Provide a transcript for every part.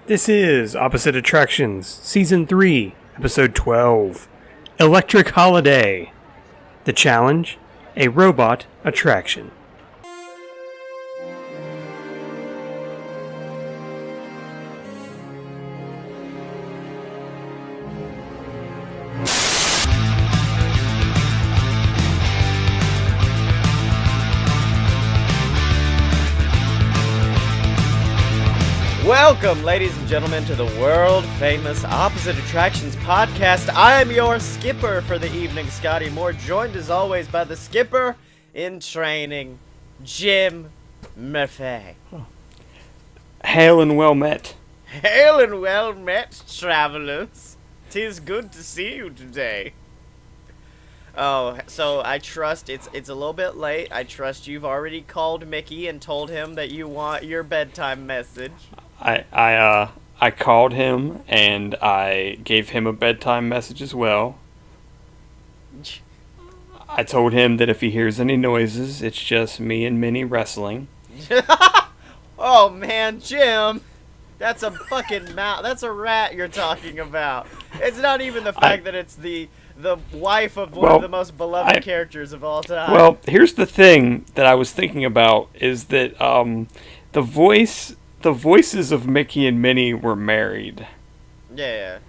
This is Opposite Attractions, Season 3, Episode 12, Electric Holiday. The challenge, a robot attraction. Welcome, ladies and gentlemen, to the world-famous Opposite Attractions podcast. I am your skipper for the evening, Scottye Moore, joined as always by the skipper in training, Jim Murphy. Hail and well met. Hail and well met, travelers. 'Tis good to see you today. Oh, so I trust it's a little bit late. I trust you've already called Mickey and told him that you want your bedtime message. I called him and I gave him a bedtime message as well. I told him that if he hears any noises, it's just me and Minnie wrestling. Oh man, Jim, that's a fucking mouse. That's a rat you're talking about. It's not even the fact that it's the wife of one of the most beloved characters of all time. Well, here's the thing that I was thinking about is that the voices of Mickey and Minnie were married. Yeah.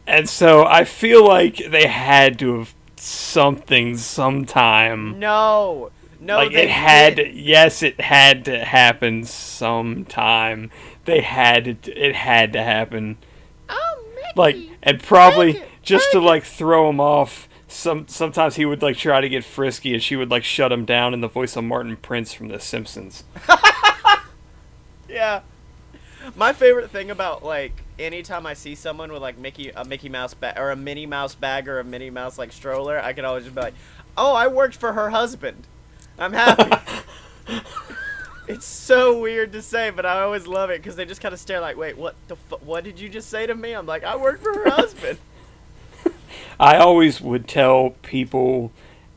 And so I feel like they had to have something sometime. No, like it had to happen sometime. It had to happen. Oh, Mickey. Like, and probably just to like throw him off. Sometimes he would like try to get frisky and she would like shut him down in the voice of Martin Prince from The Simpsons. Yeah. My favorite thing about, like, anytime I see someone with, like, a Mickey Mouse bag, or a Minnie Mouse bag, or a Minnie Mouse, like, stroller, I can always just be like, oh, I worked for her husband. I'm happy. It's so weird to say, but I always love it, because they just kind of stare like, wait, what did you just say to me? I'm like, I worked for her husband. I always would tell people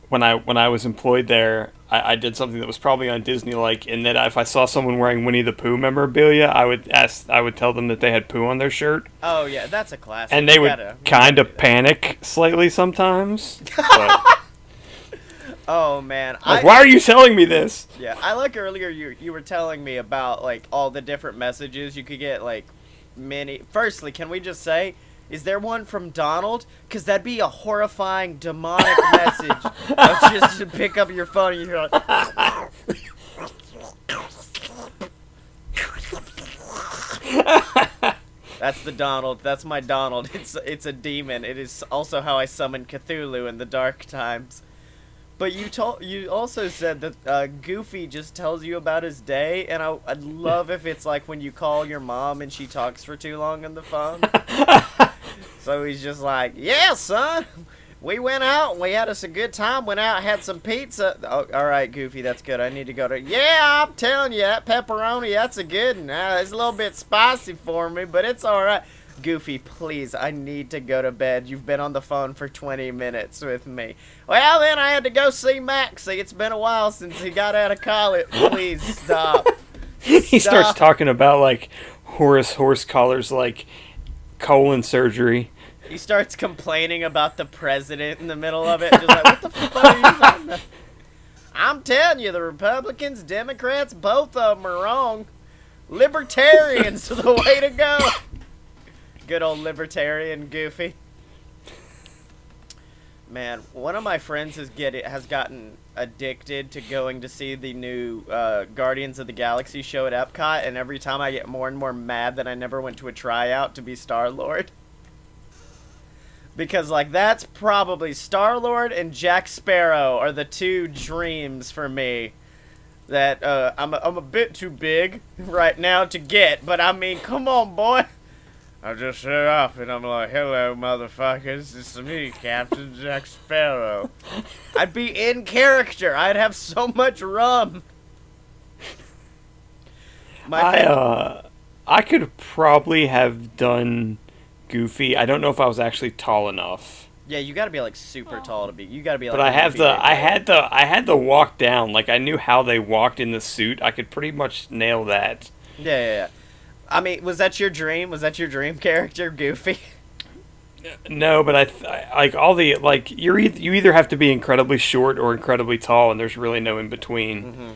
when I was employed there, I did something that was probably on Disney-like, in that if I saw someone wearing Winnie the Pooh memorabilia, I would tell them that they had Pooh on their shirt. Oh yeah, that's a classic. And they would kind of panic slightly sometimes. But, oh man, like, why are you telling me this? Yeah, I like earlier you were telling me about like all the different messages you could get, like Minnie. Firstly, can we just say, is there one from Donald? Because that'd be a horrifying, demonic message of just to pick up your phone and you're like... That's the Donald. That's my Donald. It's a demon. It is also how I summon Cthulhu in the dark times. But you also said that Goofy just tells you about his day, and I'd love if it's like when you call your mom and she talks for too long on the phone. So he's just like, yeah, son, we went out and we had us a good time. Went out, had some pizza. Oh, all right, Goofy, that's good. I need to go to... Yeah, I'm telling you, that pepperoni, that's a good one. It's a little bit spicy for me, but it's all right. Goofy, please, I need to go to bed. You've been on the phone for 20 minutes with me. Well, then I had to go see Maxie. It's been a while since he got out of college. Please, stop. He starts talking about, like, horse collars, like, colon surgery. He starts complaining about the president in the middle of it. Just like, what the fuck are you talking about? I'm telling you, the Republicans, Democrats, both of them are wrong. Libertarians are the way to go. Good old libertarian Goofy. Man, one of my friends has gotten addicted to going to see the new Guardians of the Galaxy show at Epcot, and every time I get more and more mad that I never went to a tryout to be Star-Lord. Because, like, that's probably Star-Lord and Jack Sparrow are the two dreams for me that I'm a bit too big right now to get, but I mean, come on, boy. I just shut up and I'm like, hello, motherfuckers, it's me, Captain Jack Sparrow. I'd be in character. I'd have so much rum. I could probably have done Goofy. I don't know if I was actually tall enough. Yeah, you gotta be like super tall to be. You gotta be like. But I had the walk down. Like, I knew how they walked in the suit. I could pretty much nail that. Yeah. I mean, was that your dream? Was that your dream character, Goofy? No, but like all the like you either have to be incredibly short or incredibly tall, and there's really no in between.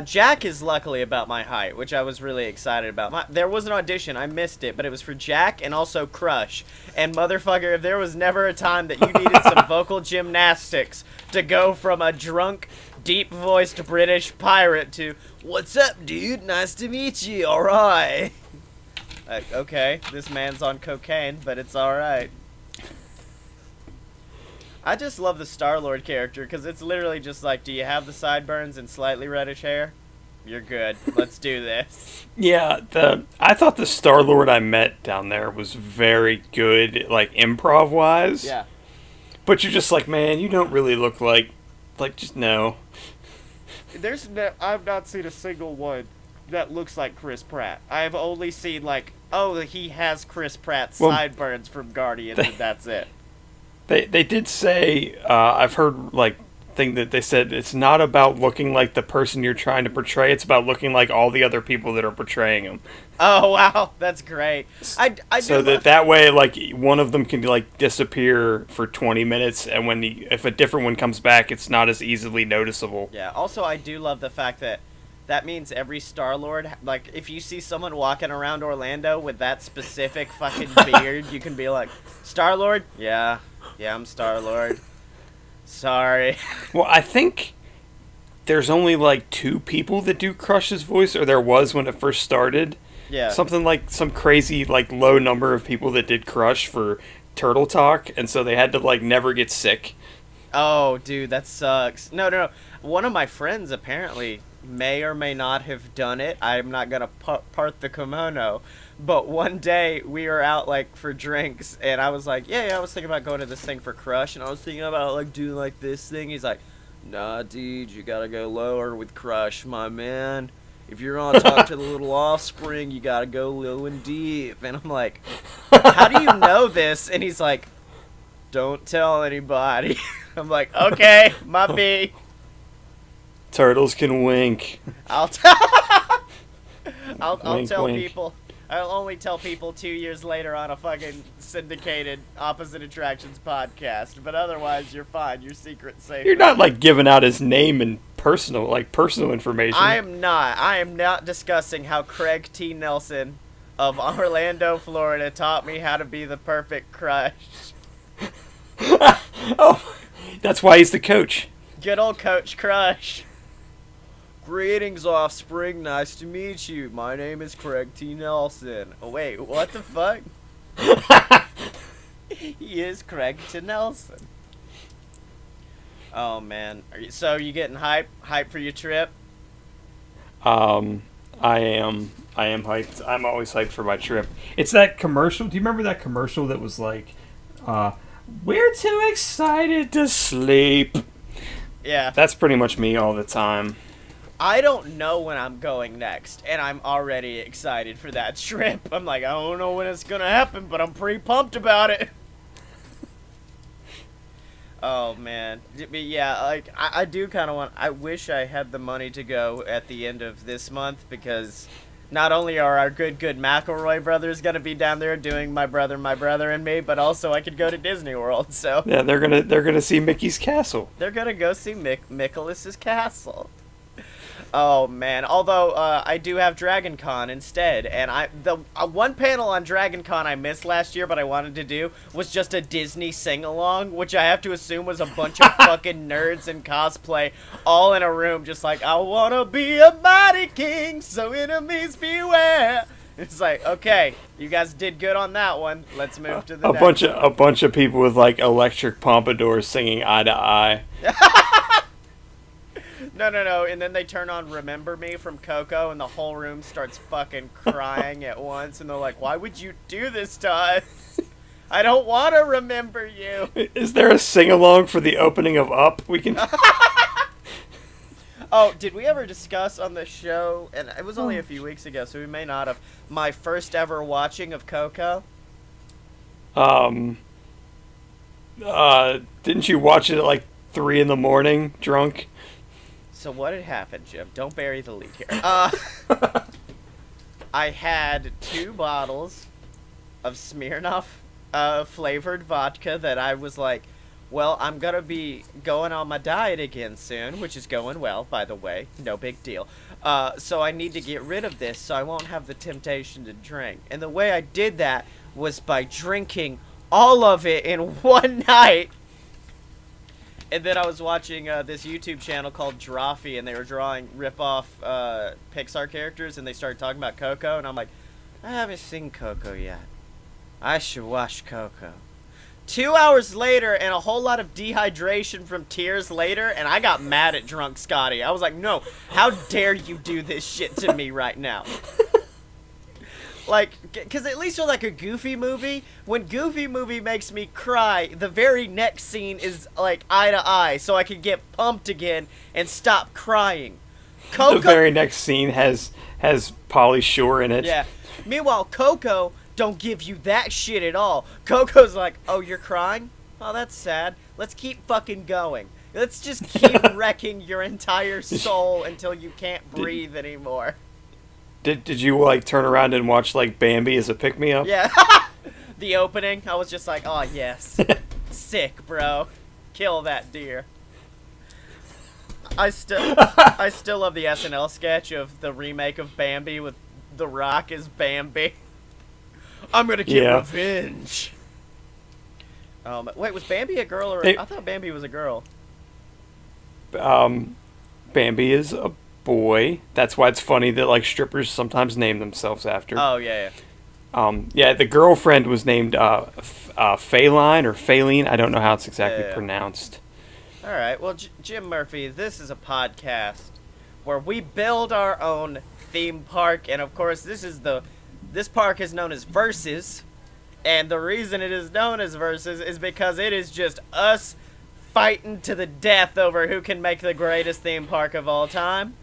Jack is luckily about my height, which I was really excited about. There was an audition, I missed it, but it was for Jack and also Crush. And motherfucker, if there was never a time that you needed some vocal gymnastics to go from a drunk, deep-voiced British pirate to, "What's up, dude? Nice to meet you, alright." Okay, this man's on cocaine, but it's alright. I just love the Star-Lord character, because it's literally just like, do you have the sideburns and slightly reddish hair? You're good. Let's do this. Yeah, I thought the Star-Lord I met down there was very good, like, improv-wise. Yeah. But you're just like, man, you don't really look like, just no. I've not seen a single one that looks like Chris Pratt. I've only seen, like, oh, he has Chris Pratt's sideburns from Guardians, and that's it. They did say, I've heard, like, thing that they said it's not about looking like the person you're trying to portray, it's about looking like all the other people that are portraying him. Oh, wow, that's great. So that way, like, one of them can, like, disappear for 20 minutes, and if a different one comes back, it's not as easily noticeable. Yeah, also, I do love the fact that means every Star-Lord, like, if you see someone walking around Orlando with that specific fucking beard, you can be like, Star-Lord? Yeah, I'm Star-Lord. Sorry. Well, I think there's only, like, 2 people that do Crush's voice, or there was when it first started. Yeah. Something like some crazy, like, low number of people that did Crush for Turtle Talk, and so they had to, like, never get sick. Oh, dude, that sucks. No. One of my friends apparently may or may not have done it. I'm not gonna part the kimono, but one day we were out, like, for drinks, and I was like, yeah, I was thinking about going to this thing for Crush, and I was thinking about, like, doing, like, this thing. He's like, nah, dude, you gotta go lower with Crush, my man. If you're gonna talk to the little offspring, you gotta go low and deep. And I'm like, how do you know this? And he's like, don't tell anybody. I'm like, okay, my B. Turtles can wink. I'll Wink, tell wink. people. I'll only tell people 2 years later on a fucking syndicated Opposite Attractions podcast. But otherwise, you're fine. Your secret's safe. You're not, like, giving out his name and personal information. I am not discussing how Craig T. Nelson of Orlando, Florida taught me how to be the perfect crush. Oh, that's why he's the coach. Good old Coach Crush. Greetings, offspring. Nice to meet you. My name is Craig T. Nelson. Oh, wait, what the fuck? He is Craig T. Nelson. Oh, man. So, you getting hype? Hype for your trip? I am hyped. I'm always hyped for my trip. It's that commercial. Do you remember that commercial that was like, we're too excited to sleep? Yeah. That's pretty much me all the time. I don't know when I'm going next, and I'm already excited for that trip. I'm like, I don't know when it's gonna happen, but I'm pretty pumped about it. Oh, man. But yeah, like, I do kind of I wish I had the money to go at the end of this month, because not only are our good McElroy brothers gonna be down there doing My Brother and Me, but also I could go to Disney World, so. Yeah, they're gonna see Mickey's castle. They're gonna go see Nicholas's castle. Oh, man. Although, I do have Dragon Con instead, and the one panel on Dragon Con I missed last year, but I wanted to do, was just a Disney sing-along, which I have to assume was a bunch of fucking nerds in cosplay, all in a room, just like, I wanna be a mighty king, so enemies beware. It's like, okay, you guys did good on that one. Let's move to the next. A bunch of people with, like, electric pompadours singing Eye to Eye. No, and then they turn on Remember Me from Coco, and the whole room starts fucking crying at once, and they're like, why would you do this to us? I don't want to remember you. Is there a sing-along for the opening of Up? We can... Oh, did we ever discuss on the show, and it was only a few weeks ago, so we may not have, my first ever watching of Coco? Didn't you watch it at, like, 3 in the morning, drunk? So what had happened, Jim? Don't bury the lead here. I had 2 bottles of Smirnoff flavored vodka that I was like, well, I'm going to be going on my diet again soon, which is going well, by the way. No big deal. So I need to get rid of this so I won't have the temptation to drink. And the way I did that was by drinking all of it in one night. And then I was watching this YouTube channel called Drawfee, and they were drawing rip-off Pixar characters, and they started talking about Coco, and I'm like, I haven't seen Coco yet. I should watch Coco. 2 hours later, and a whole lot of dehydration from tears later, and I got mad at drunk Scottye. I was like, no, how dare you do this shit to me right now? Like, because at least with like a Goofy movie, when Goofy movie makes me cry, the very next scene is like eye to eye, so I can get pumped again and stop crying. Coco, the very next scene has Pauly Shore in it. Yeah. Meanwhile, Coco don't give you that shit at all. Coco's like, oh, you're crying? Oh, that's sad. Let's keep fucking going. Let's just keep wrecking your entire soul until you can't breathe anymore. Did you like turn around and watch like Bambi as a pick-me-up? Yeah. The opening, I was just like, oh yes. Sick, bro. Kill that deer. I still love the SNL sketch of the remake of Bambi with The Rock as Bambi. I'm gonna get revenge. Wait, was Bambi a girl or I thought Bambi was a girl. Bambi is a boy. That's why it's funny that like strippers sometimes name themselves after. Oh yeah. The girlfriend was named Faline or Faline. I don't know how it's exactly pronounced. All right. Well, Jim Murphy, this is a podcast where we build our own theme park, and of course, this park is known as Versus, and the reason it is known as Versus is because it is just us fighting to the death over who can make the greatest theme park of all time.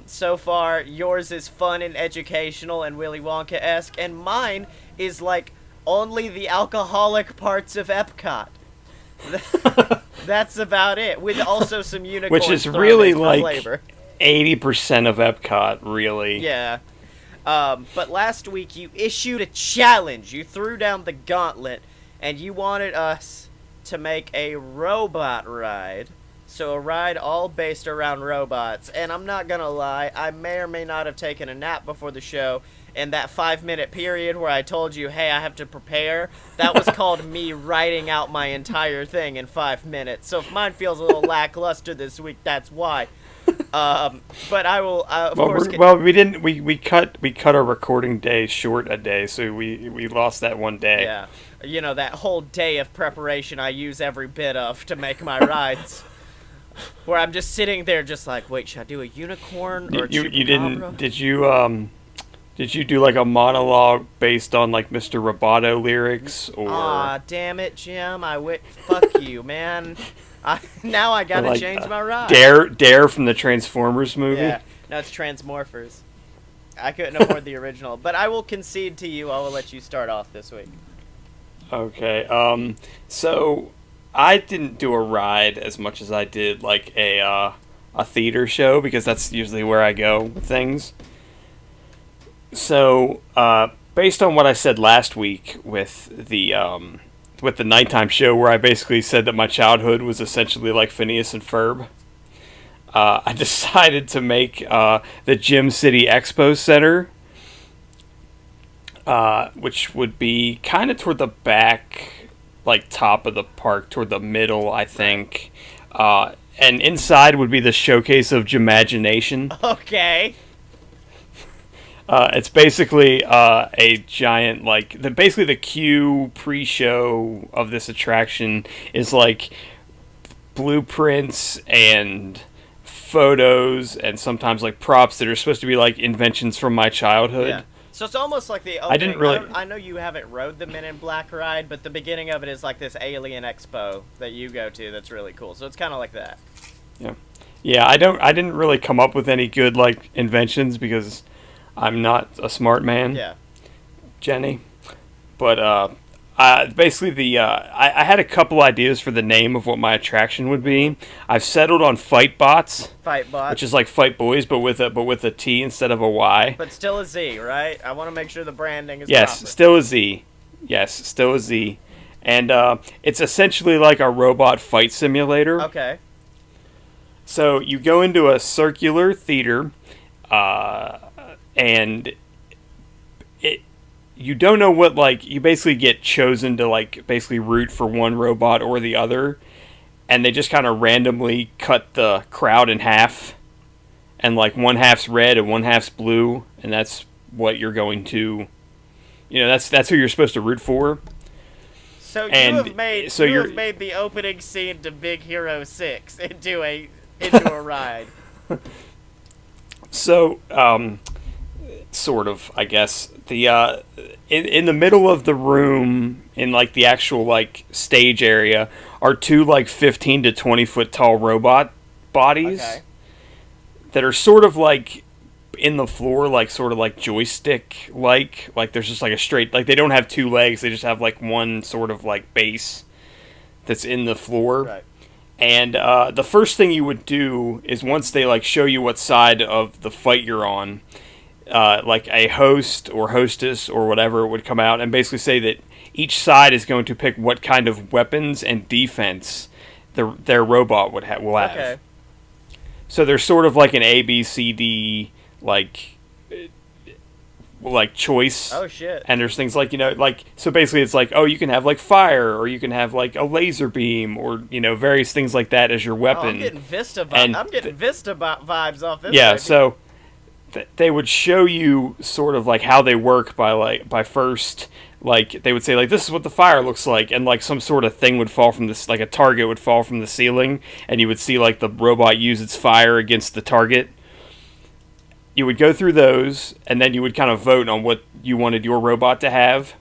So far, yours is fun and educational and Willy Wonka-esque, and mine is like only the alcoholic parts of Epcot. That's about it, with also some unicorns. Which is really like flavor. 80% of Epcot, really. Yeah. But last week you issued a challenge. You threw down the gauntlet, and you wanted us to make a robot ride. So a ride all based around robots. And I'm not gonna lie, I may or may not have taken a nap before the show. And that 5-minute period where I told you, hey, I have to prepare, that was called me writing out my entire thing in 5 minutes. So if mine feels a little lackluster this week, that's why. But I will, of course... We cut our recording day short a day, so we lost that one day. Yeah. You know, that whole day of preparation I use every bit of to make my rides. Where I'm just sitting there just like, wait, should I do a unicorn or a chupacabra? Did you do like a monologue based on like Mr. Roboto lyrics or? Aw, damn it, Jim! Fuck you, man. Now I gotta change my ride. Dare from the Transformers movie. Yeah, no, it's Transmorphers. I couldn't afford the original, but I will concede to you. I will let you start off this week. Okay. So I didn't do a ride as much as I did like a theater show because that's usually where I go with things. So, based on what I said last week with the nighttime show, where I basically said that my childhood was essentially like Phineas and Ferb, I decided to make the JimCity Expo Center, which would be kind of toward the back, like top of the park, toward the middle, I think. And inside would be the showcase of Jimagination. Okay. It's basically a giant, like, basically the queue pre-show of this attraction is like blueprints and photos and sometimes like props that are supposed to be like inventions from my childhood. Yeah. So it's almost like the opening. I didn't really. I know you haven't rode the Men in Black ride, but the beginning of it is like this alien expo that you go to. That's really cool. So it's kind of like that. Yeah. Yeah. I didn't really come up with any good like inventions because I'm not a smart man. Yeah. Jenny. But Basically, I had a couple ideas for the name of what my attraction would be. I've settled on Fight Botz, Fight Botz. which is like Fight Boys, but with a T instead of a Y. But still a Z, right? I want to make sure the branding is Yes, proper. still a Z. Yes, still a Z. And it's essentially like a robot fight simulator. Okay. So you go into a circular theater, and you don't know what, like, you basically get chosen to, like, basically root for one robot or the other, and they just kind of randomly cut the crowd in half, and, like, one half's red and one half's blue, and that's what you're going to, that's who you're supposed to root for. So you And have made so you you're- have made the opening scene to Big Hero 6 into a ride. So, sort of, I guess. In the middle of the room, in like the actual like stage area, are two like 15 to 20 foot tall robot bodies Okay. that are sort of like in the floor, like sort of like joystick like there's just like a straight, like they don't have two legs, they just have like one sort of like base that's in the floor. Right. And the first thing you would do is once they like show you what side of the fight you're on, like a host or hostess or whatever would come out and basically say that each side is going to pick what kind of weapons and defense their robot will have. Okay. So there's sort of like an A, B, C, D like choice. Oh shit. And there's things like, so basically it's like, oh, you can have like fire, or you can have like a laser beam, or, various things like that as your weapon. Oh, I'm getting Vista And vibes off this. Yeah, baby. so they would show you sort of like how they work by first, like they would say like, this is what the fire looks like, and like some sort of thing would fall from this, like a target would fall from the ceiling, and you would see like the robot use its fire against the target. You would go through those, and then you would kind of vote on what you wanted your robot to have,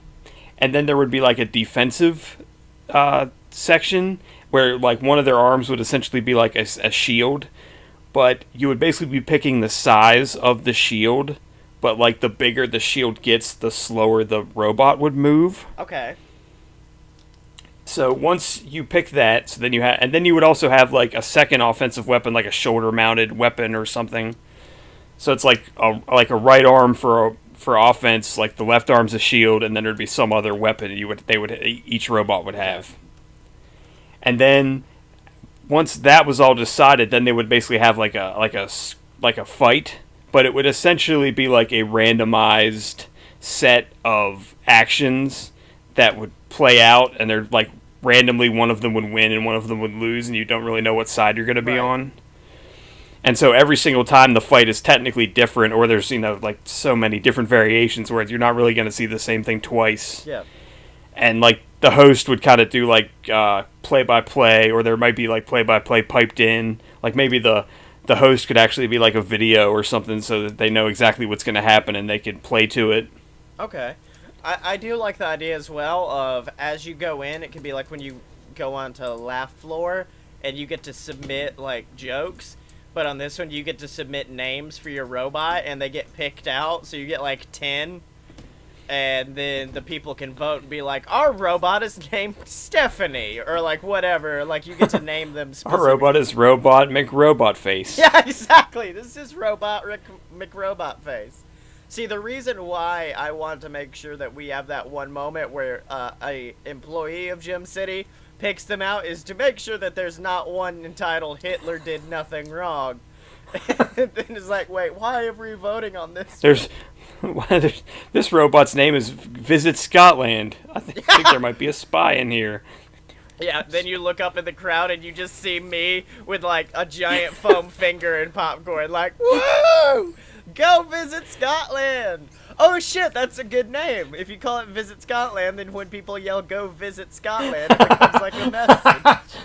and then there would be like a defensive section where like one of their arms would essentially be like a shield, but you would basically be picking the size of the shield, but like the bigger the shield gets, the slower the robot would move. Okay. So once you pick that, so then and then you would also have like a second offensive weapon, like a shoulder-mounted weapon or something. So it's like a right arm for offense, like the left arm's a shield, and then there'd be some other weapon each robot would have. And then once that was all decided, then they would basically have like a fight, but it would essentially be like a randomized set of actions that would play out, and they're like randomly one of them would win and one of them would lose, and you don't really know what side you're going to be on. And so every single time the fight is technically different, or there's, like so many different variations where you're not really going to see the same thing twice. Yeah. And like the host would kind of do like play-by-play, or there might be like play-by-play piped in. Like maybe the host could actually be like a video or something so that they know exactly what's going to happen and they could play to it. Okay. I do like the idea as well of, as you go in, it can be like when you go onto laugh floor and you get to submit like jokes. But on this one, you get to submit names for your robot, and they get picked out. So you get like 10, and then the people can vote and be like, "Our robot is named Stephanie," or like whatever. Like you get to name them. Our robot is Robot McRobot Face. Yeah, exactly. This is Robot McRobot Face. See, the reason why I want to make sure that we have that one moment where a employee of JimCity picks them out is to make sure that there's not one entitled Hitler did nothing wrong. And then it's like, wait, why are we voting on this? There's this robot's name is Visit Scotland. I think there might be a spy in here. Yeah, then you look up in the crowd and you just see me with like a giant foam finger and popcorn, like, woo! Go Visit Scotland! Oh shit, that's a good name. If you call it Visit Scotland, then when people yell "Go Visit Scotland," it becomes like a message.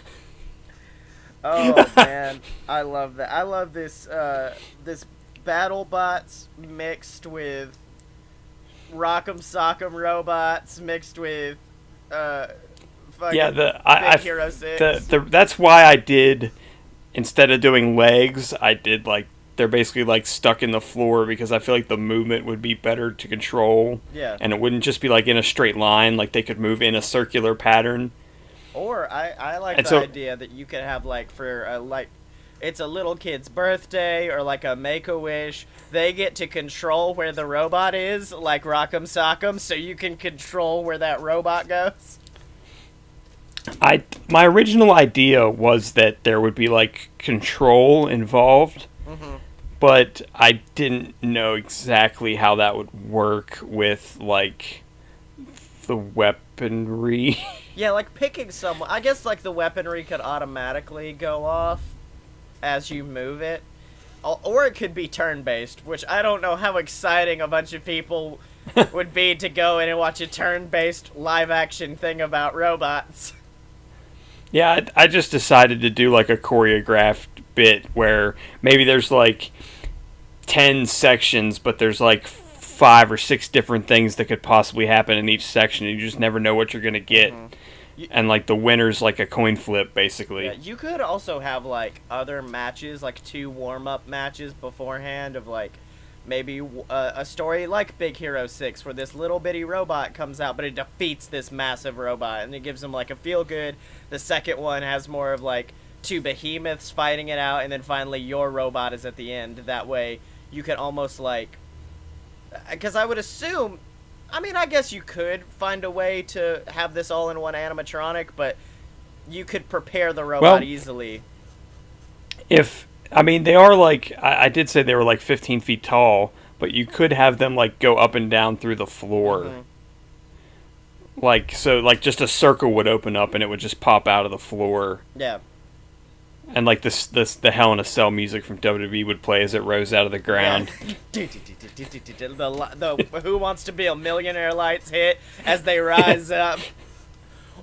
Oh man, I love that. I love this this BattleBots mixed with Rock'em Sock'em robots mixed with fucking Big Hero 6. That's why I did, instead of doing legs, I did like they're basically like stuck in the floor because I feel like the movement would be better to control. Yeah. And it wouldn't just be like in a straight line, like they could move in a circular pattern. Or I like And the so- idea that you could have like for like it's a little kid's birthday or like a Make-A-Wish. They get to control where the robot is, like Rock'em Sock'em, so you can control where that robot goes. My original idea was that there would be like control involved, but I didn't know exactly how that would work with like the weaponry. Yeah, like picking someone. I guess like the weaponry could automatically go off as you move it. Or it could be turn-based, which I don't know how exciting a bunch of people would be to go in and watch a turn-based live-action thing about robots. Yeah, I just decided to do like a choreographed bit where maybe there's like 10 sections, but there's like 5 or 6 different things that could possibly happen in each section. And you just never know what you're going to get. And like the winner's like a coin flip, basically. Yeah, you could also have like other matches, like 2 warm-up matches beforehand of like maybe a story like Big Hero 6 where this little bitty robot comes out but it defeats this massive robot and it gives them like a feel good. The second one has more of like 2 behemoths fighting it out, and then finally your robot is at the end. That way you can almost like, because I would assume, I mean, I guess you could find a way to have this all in one animatronic, but you could prepare the robot easily. I mean, they are like, I did say they were like 15 feet tall, but you could have them like go up and down through the floor. Like, so like just a circle would open up and it would just pop out of the floor. Yeah. And like the Hell in a Cell music from WWE would play as it rose out of the ground. The Who Wants to Be a Millionaire lights hit as they rise up.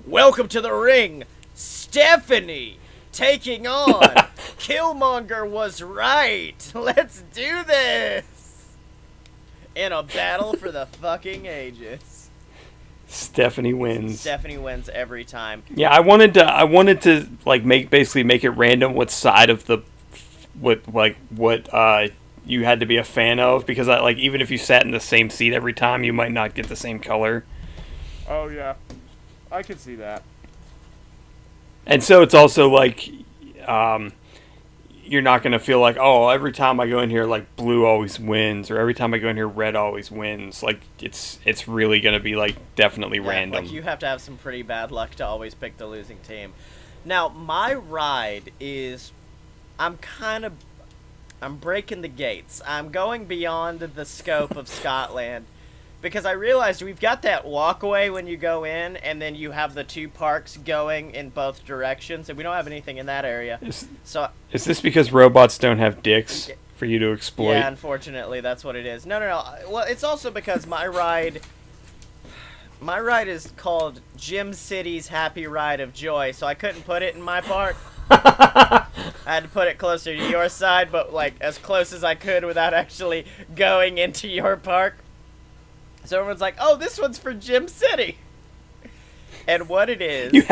Welcome to the ring, Stephanie, taking on Killmonger was right. Let's do this in a battle for the fucking ages. Stephanie wins. Stephanie wins every time. Yeah, I wanted to like make it random what side of what you had to be a fan of, because like even if you sat in the same seat every time, you might not get the same color. Oh yeah, I could see that. And so it's also like you're not going to feel like, oh, every time I go in here, like, blue always wins, or every time I go in here, red always wins. Like, it's really going to be, like, definitely random. Like, you have to have some pretty bad luck to always pick the losing team. Now, my ride is, I'm breaking the gates. I'm going beyond the scope of Scottland, because I realized we've got that walkway when you go in, and then you have the 2 parks going in both directions, and we don't have anything in that area. Is Is this because robots don't have dicks for you to exploit? Yeah, unfortunately, that's what it is. No. Well, it's also because my ride is called JimCity's Happy Ride of Joy, so I couldn't put it in my park. I had to put it closer to your side, but like as close as I could without actually going into your park. So everyone's like, "Oh, this one's for JimCity." And what it is, it's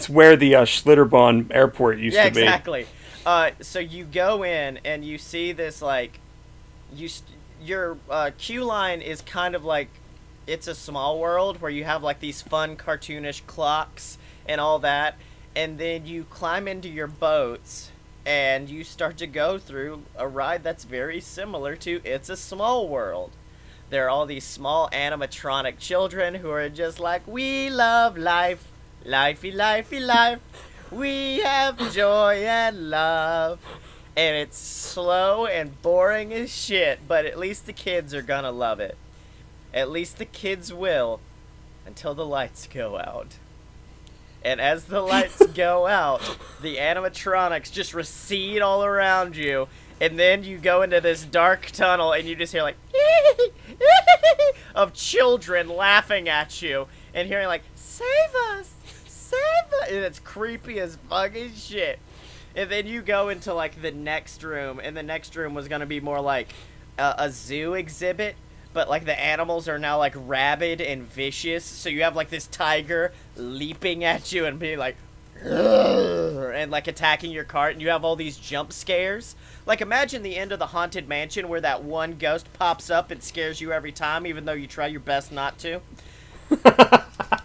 where the Schlitterbahn Airport used to be. Yeah, exactly. So you go in and you see this like, your queue line is kind of like, It's a Small World, where you have like these fun cartoonish clocks and all that, and then you climb into your boats and you start to go through a ride that's very similar to It's a Small World. There are all these small animatronic children who are just like, we love life, lifey, lifey, life. We have joy and love. And it's slow and boring as shit, but at least the kids are gonna love it. At least the kids will, until the lights go out. And as the lights go out, the animatronics just recede all around you, and then you go into this dark tunnel and you just hear like of children laughing at you and hearing like, save us, and it's creepy as fucking shit. And then you go into like the next room, and the next room was gonna be more like a zoo exhibit, but like the animals are now like rabid and vicious, so you have like this tiger leaping at you and being like, and like attacking your cart, and you have all these jump scares. Like imagine the end of the Haunted Mansion where that one ghost pops up and scares you every time, even though you try your best not to.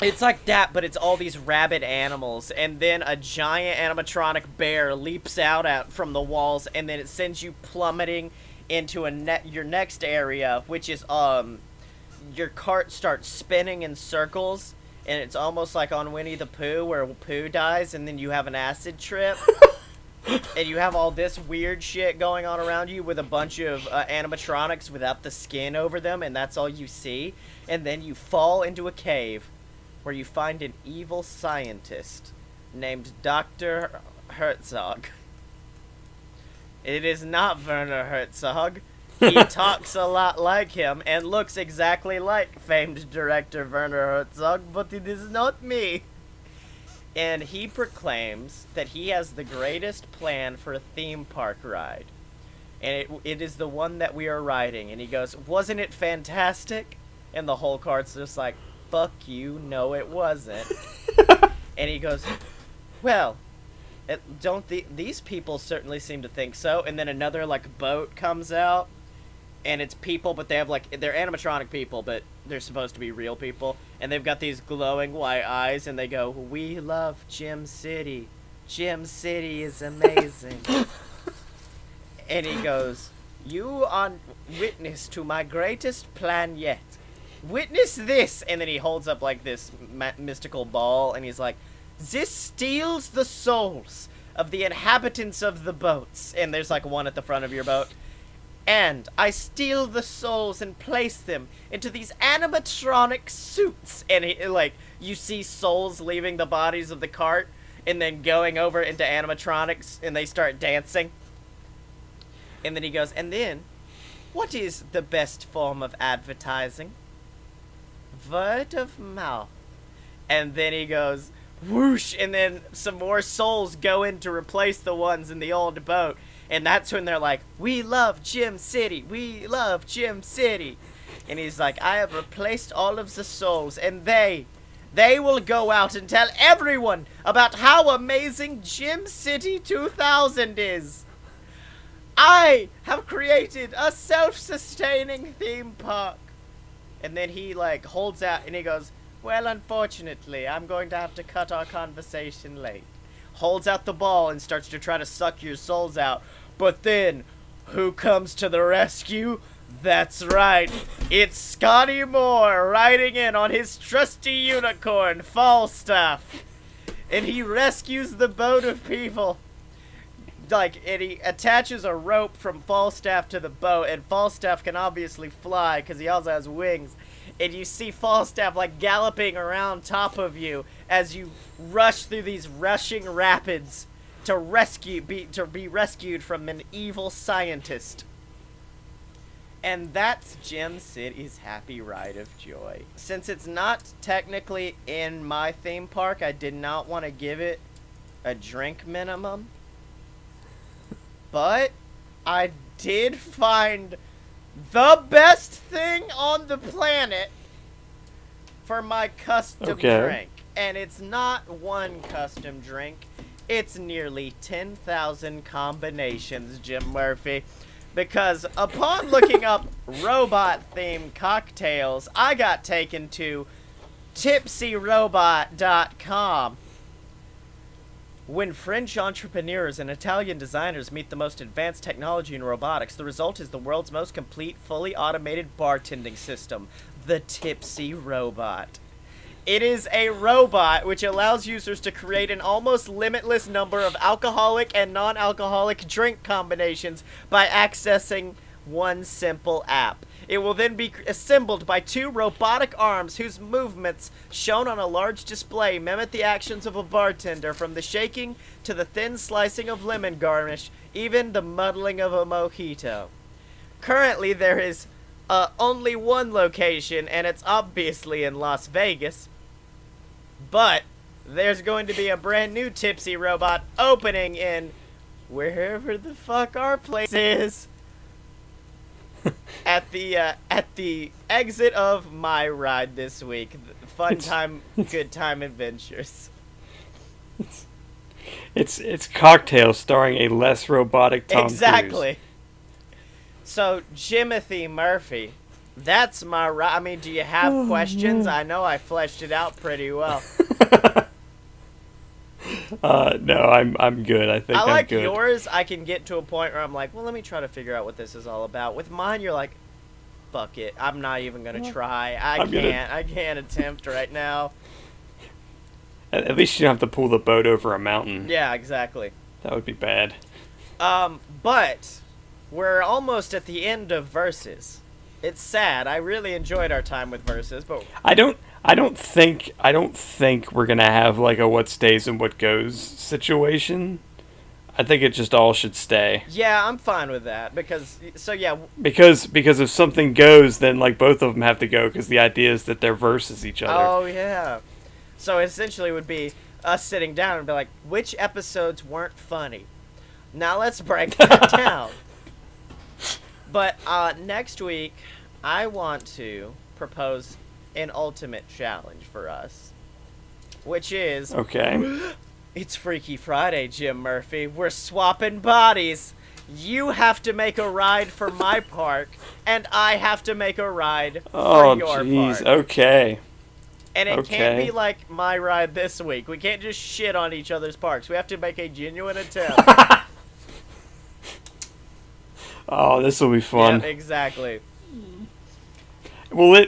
It's like that, but it's all these rabid animals, and then a giant animatronic bear leaps out from the walls, and then it sends you plummeting into your next area, which is your cart starts spinning in circles, and it's almost like on Winnie the Pooh where Pooh dies, and then you have an acid trip. And you have all this weird shit going on around you with a bunch of animatronics without the skin over them, and that's all you see. And then you fall into a cave where you find an evil scientist named Dr. Herzog. It is not Werner Herzog. He talks a lot like him and looks exactly like famed director Werner Herzog, but it is not me. And he proclaims that he has the greatest plan for a theme park ride. And it is the one that we are riding. And he goes, wasn't it fantastic? And the whole cart's just like, fuck you, no it wasn't. And he goes, well, these people certainly seem to think so. And then another like boat comes out. And it's people, but they have like, they're animatronic people, but they're supposed to be real people. And they've got these glowing white eyes, and they go, we love JimCity. JimCity is amazing. And he goes, you are witness to my greatest plan yet. Witness this! And then he holds up like this mystical ball, and he's like, this steals the souls of the inhabitants of the boats. And there's like one at the front of your boat. And I steal the souls and place them into these animatronic suits. And you see souls leaving the bodies of the cart and then going over into animatronics, and they start dancing. And then he goes, and then, what is the best form of advertising? Word of mouth. And then he goes, whoosh, and then some more souls go in to replace the ones in the old boat. And that's when they're like, we love JimCity, we love JimCity. And he's like, I have replaced all of the souls, and they will go out and tell everyone about how amazing JimCity 2000 is. I have created a self-sustaining theme park. And then he like holds out and he goes, well, unfortunately, I'm going to have to cut our conversation late. Holds out the ball and starts to try to suck your souls out. But then, who comes to the rescue? That's right, it's Scottye Moore riding in on his trusty unicorn, Falstaff. And he rescues the boat of people. And he attaches a rope from Falstaff to the boat, and Falstaff can obviously fly because he also has wings. And you see Falstaff galloping around top of you as you rush through these rushing rapids to be rescued from an evil scientist. And that's JimCity's Happy Ride of Joy. Since it's not technically in my theme park, I did not want to give it a drink minimum. But I did find the best thing on the planet for my custom drink. And it's not one custom drink. It's nearly 10,000 combinations, Jim Murphy. Because upon looking up robot-themed cocktails, I got taken to tipsyrobot.com. When French entrepreneurs and Italian designers meet the most advanced technology in robotics, the result is the world's most complete, fully automated bartending system, the Tipsy Robot. It is a robot which allows users to create an almost limitless number of alcoholic and non-alcoholic drink combinations by accessing one simple app. It will then be assembled by two robotic arms whose movements, shown on a large display, mimic the actions of a bartender, from the shaking to the thin slicing of lemon garnish, even the muddling of a mojito. Currently, there is only one location, and it's obviously in Las Vegas. But there's going to be a brand new Tipsy Robot opening in wherever the fuck our place is. At the exit of my ride this week. Fun time, good time adventures. It's Cocktail starring a less robotic Tom Exactly. So, Jimothy Murphy, that's my right. I mean, do you have questions? man. I know I fleshed it out pretty well. Cruise. No, I'm good. I think I I'm like good. yours. I can get to a point where I'm like, well, let me try to figure out what this is all about. With mine, you're like, fuck it. I'm not even gonna try. I can't attempt right now. At least you don't have to pull the boat over a mountain. Yeah, exactly. That would be bad. But we're almost at the end of Versus. It's sad. I really enjoyed our time with Versus, but I don't think we're gonna have like a what stays and what goes situation. I think it just all should stay. yeah, I'm fine with that because Because if something goes, then like both of them have to go because the idea is that they're versus each other. Oh yeah. So essentially, it would be us sitting down and be like, which episodes weren't funny? Now let's break that down. But next week, I want to propose an ultimate challenge for us, which is Okay. it's Freaky Friday, Jim Murphy. We're swapping bodies. You have to make a ride for my park, and I have to make a ride Oh for your jeez. park. Okay. And it can't Okay. be like my ride this week. We can't just shit on each other's parks. We have to make a genuine attempt. Oh, this will be fun. Yeah, exactly. Will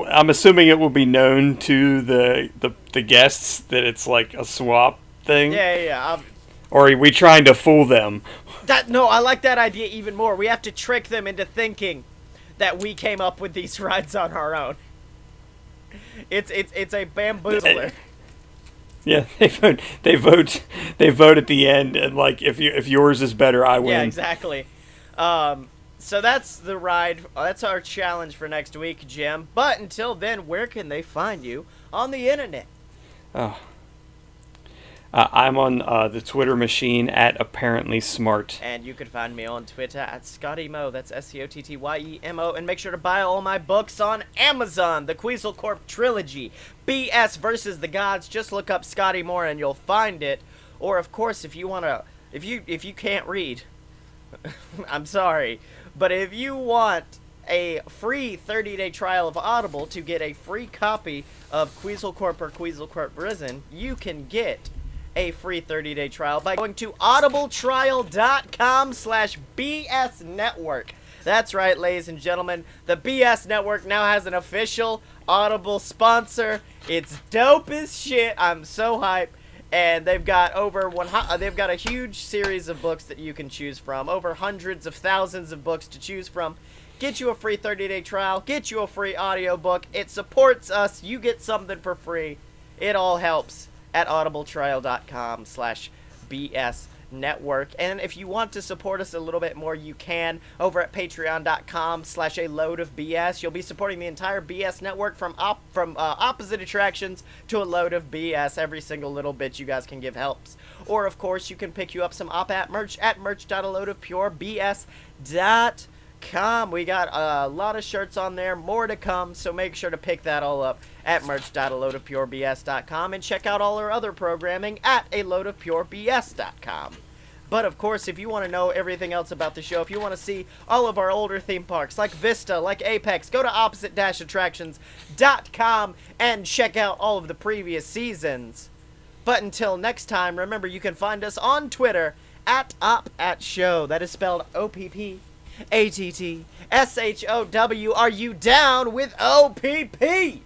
I'm assuming it will be known to the guests that it's like a swap thing. Yeah. Or are we trying to fool them? No, I like that idea even more. We have to trick them into thinking that we came up with these rides on our own. It's a bamboozler. Yeah, they vote at the end, and like if yours is better, I win. Yeah, exactly. So that's the ride. That's our challenge for next week, Jim. But until then, where can they find you on the internet? Oh. I'm on the Twitter machine at apparently smart. And you can find me on Twitter at ScottyMo. That's SCOTTYEMO. And make sure to buy all my books on Amazon. The Queasel Corp Trilogy, BS versus the Gods. Just look up Scotty Moore and you'll find it. Or of course, if you can't read, I'm sorry, but if you want a free 30-day trial of Audible to get a free copy of Queasel Corp or Queasel Corp Risen, you can get a free 30-day trial by going to audibletrial.com/BS Network. That's right, ladies and gentlemen. The BS Network now has an official Audible sponsor. It's dope as shit. I'm so hyped. And they've got they've got a huge series of books that you can choose from. Over hundreds of thousands of books to choose from. Get you a free 30-day trial. Get you a free audiobook. It supports us. You get something for free. It all helps at audibletrial.com/BS Network. And if you want to support us a little bit more, you can over at patreon.com/a-load-of-BS. You'll be supporting the entire BS Network from opposite attractions to a load of BS. Every single little bit you guys can give helps. Or, of course, you can pick you up some op-at merch at merch.aloadofpurebs.com. We got a lot of shirts on there, more to come, so make sure to pick that all up at merch.aloadofpurebs.com and check out all our other programming at aloadofpurebs.com. But of course, if you want to know everything else about the show, if you want to see all of our older theme parks like Vista, like Apex, go to opposite-attractions.com and check out all of the previous seasons. But until next time, remember you can find us on Twitter at OpAtShow. That is spelled OPPATTSHOW. Are you down with OPP?